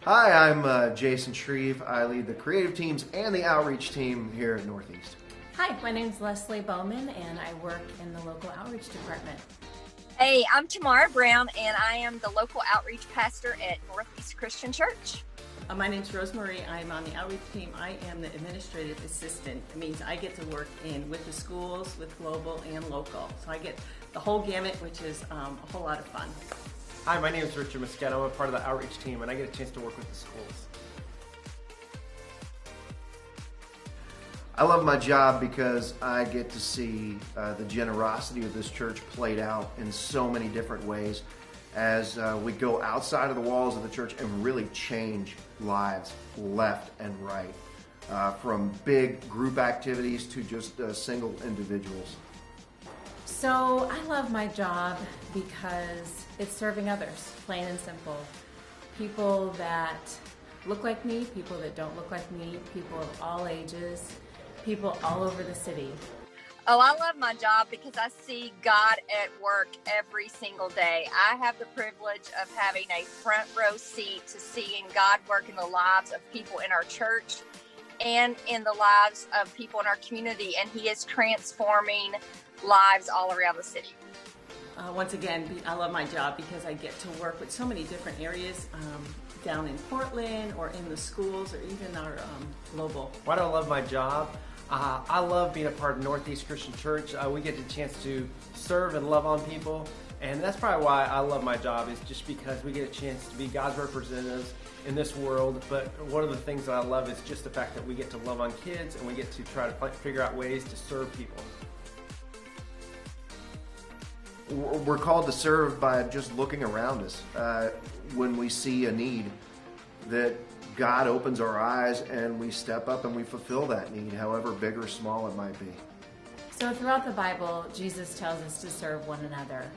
Hi, I'm Jason Shreve. I lead the creative teams and the outreach team here at Northeast. Hi, my name's Leslie Bowman, and I work in the local outreach department. Hey, I'm Tamara Brown, and I am the local outreach pastor at Northeast Christian Church. My name's Rosemary. I'm on the outreach team. I am the administrative assistant. It means I get to work with the schools, with global and local. So I get the whole gamut, which is a whole lot of fun. Hi, my name is Richard Mosqueda. I'm a part of the outreach team, and I get a chance to work with the schools. I love my job because I get to see the generosity of this church played out in so many different ways as we go outside of the walls of the church and really change lives left and right, from big group activities to just single individuals. So I love my job because it's serving others, plain and simple. People that look like me, people that don't look like me, people of all ages, people all over the city. Oh, I love my job because I see God at work every single day. I have the privilege of having a front row seat to seeing God work in the lives of people in our church and in the lives of people in our community, and He is transforming lives all around the city. Once again, I love my job because I get to work with so many different areas down in Portland or in the schools or even our global. Why do I love my job? I love being a part of Northeast Christian Church. We get the chance to serve and love on people, and that's probably why I love my job, is just because we get a chance to be God's representatives in this world. But one of the things that I love is just the fact that we get to love on kids and we get to try to figure out ways to serve people. We're called to serve by just looking around us. When we see a need, that God opens our eyes and we step up and we fulfill that need, however big or small it might be. So throughout the Bible, Jesus tells us to serve one another.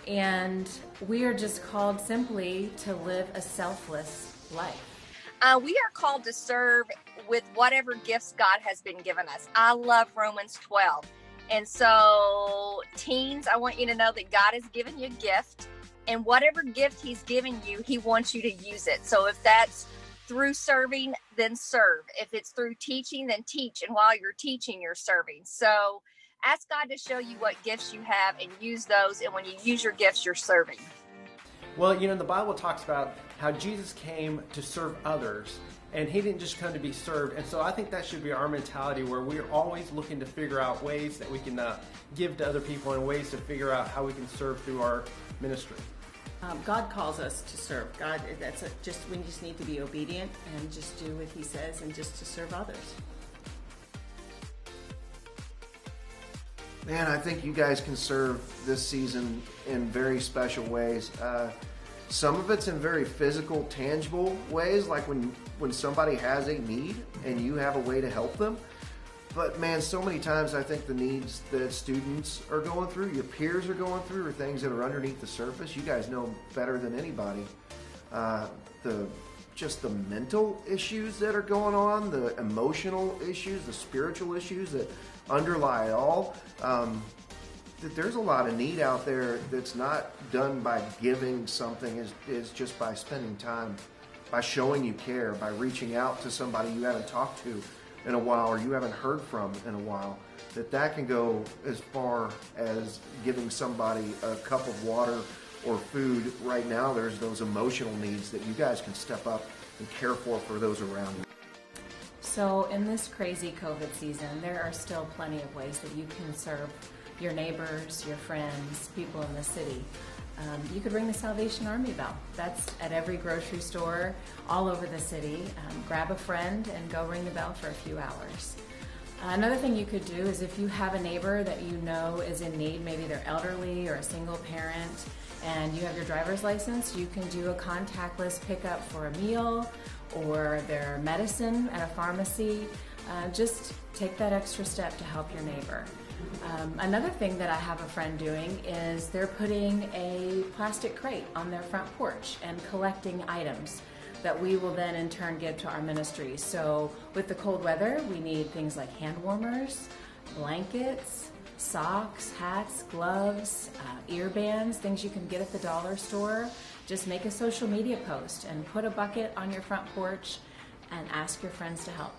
And we are just called simply to live a selfless life. We are called to serve with whatever gifts God has been given us. I love Romans 12. And so, teens, I want you to know that God has given you a gift, and whatever gift He's given you, He wants you to use it. So if that's through serving, then serve. If it's through teaching, then teach. And while you're teaching, you're serving. So ask God to show you what gifts you have and use those. And when you use your gifts, you're serving. Well, the Bible talks about how Jesus came to serve others, and He didn't just come to be served. And so I think that should be our mentality, where we're always looking to figure out ways that we can give to other people and ways to figure out how we can serve through our ministry. God calls us to serve. We just need to be obedient and just do what He says and just to serve others. Man, I think you guys can serve this season in very special ways. Some of it's in very physical, tangible ways, like when somebody has a need and you have a way to help them. But man, so many times I think the needs that students are going through, your peers are going through, are things that are underneath the surface. You guys know better than anybody the mental issues that are going on, the emotional issues, the spiritual issues that underlie it all. That there's a lot of need out there that's not done by giving something, is just by spending time, by showing you care, by reaching out to somebody you haven't talked to in a while or you haven't heard from in a while. That can go as far as giving somebody a cup of water or food. Right now there's those emotional needs that you guys can step up and care for those around you. So in this crazy COVID season, there are still plenty of ways that you can serve your neighbors, your friends, people in the city. You could ring the Salvation Army bell. That's at every grocery store all over the city. Grab a friend and go ring the bell for a few hours. Another thing you could do is, if you have a neighbor that you know is in need, maybe they're elderly or a single parent, and you have your driver's license, you can do a contactless pickup for a meal or their medicine at a pharmacy. Just take that extra step to help your neighbor. Another thing that I have a friend doing is they're putting a plastic crate on their front porch and collecting items that we will then in turn give to our ministry. So with the cold weather, we need things like hand warmers, blankets, socks, hats, gloves, ear bands, things you can get at the dollar store. just make a social media post and put a bucket on your front porch and ask your friends to help.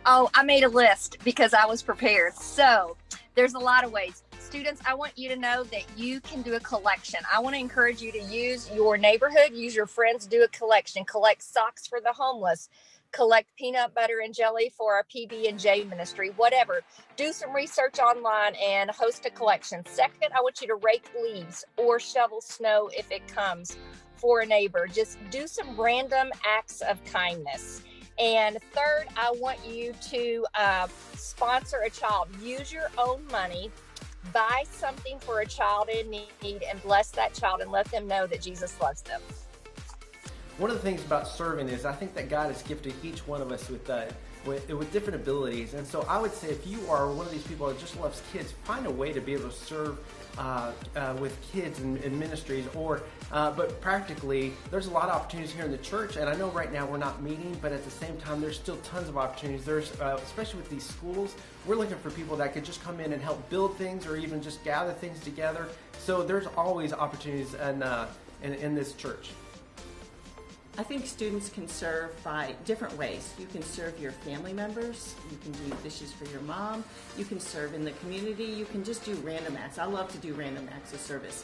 Oh, I made a list because I was prepared. So there's a lot of ways. Students, I want you to know that you can do a collection. I want to encourage you to use your neighborhood, use your friends, do a collection. Collect socks for the homeless. Collect peanut butter and jelly for our PB&J ministry, whatever. Do some research online and host a collection. Second, I want you to rake leaves or shovel snow if it comes for a neighbor. Just do some random acts of kindness. And third, I want you to sponsor a child. Use your own money. Buy something for a child in need and bless that child and let them know that Jesus loves them. One of the things about serving is I think that God has gifted each one of us with different abilities. And so I would say if you are one of these people that just loves kids, find a way to be able to serve with kids in ministries, but practically there's a lot of opportunities here in the church, and I know right now we're not meeting, but at the same time there's still tons of opportunities. There's especially with these schools, we're looking for people that could just come in and help build things or even just gather things together. So there's always opportunities in this church. I think students can serve by different ways. You can serve your family members. You can do dishes for your mom. You can serve in the community. You can just do random acts. I love to do random acts of service.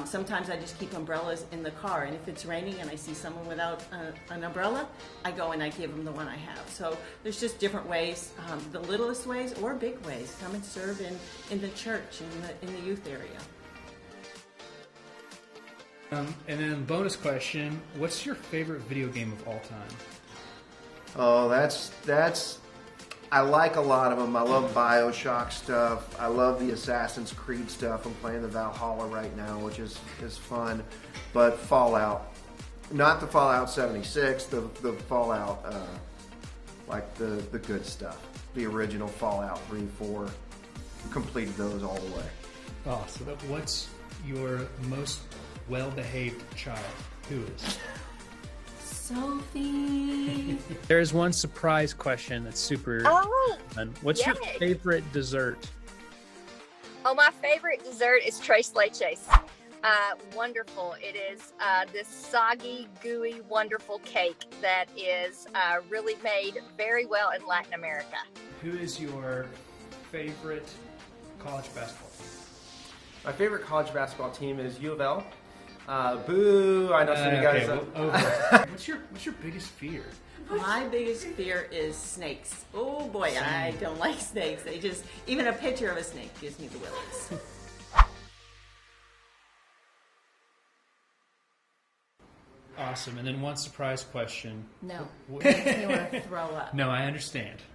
Sometimes I just keep umbrellas in the car, and if it's raining and I see someone without an umbrella, I go and I give them the one I have. So there's just different ways, the littlest ways or big ways. Come and serve in the church, in the youth area. And then bonus question, what's your favorite video game of all time? Oh, that's. I like a lot of them. I love BioShock stuff. I love the Assassin's Creed stuff. I'm playing the Valhalla right now, which is fun. But Fallout, not the Fallout 76, the Fallout, like the good stuff. The original Fallout 3, 4, completed those all the way. Oh, so what's your most well-behaved child? Who is? Sophie. There's one surprise question that's super fun. What's your favorite dessert? Oh, my favorite dessert is tres leches. Wonderful. It is this soggy, gooey, wonderful cake that is really made very well in Latin America. Who is your favorite college basketball team? My favorite college basketball team is U of L. Boo! I know some of you guys. Okay, what's your biggest fear? My biggest fear is snakes. Oh boy, I don't like snakes. Even a picture of a snake gives me the willies. Awesome. And then one surprise question. No, it makes me want to throw up. No, I understand.